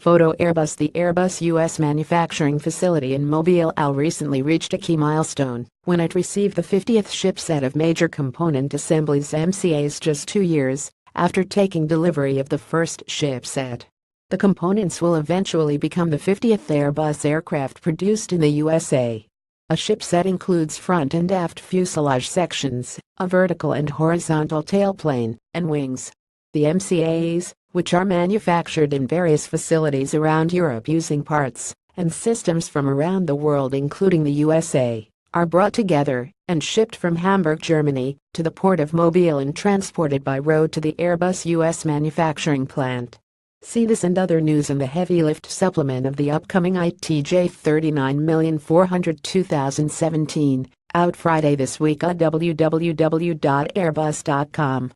Photo Airbus The Airbus US manufacturing facility in Mobile, Al recently reached a key milestone when it received the 50th shipset of major component assemblies (MCAs) just 2 years after taking delivery of the first shipset. The components will eventually become the 50th Airbus aircraft produced in the USA. A shipset includes front and aft fuselage sections, a vertical and horizontal tailplane, and wings. The MCAs, which are manufactured in various facilities around Europe using parts and systems from around the world including the USA, are brought together and shipped from Hamburg, Germany, to the port of Mobile and transported by road to the Airbus US manufacturing plant. See this and other news in the heavy lift supplement of the upcoming ITJ 39,402,017, out Friday this week at www.airbus.com.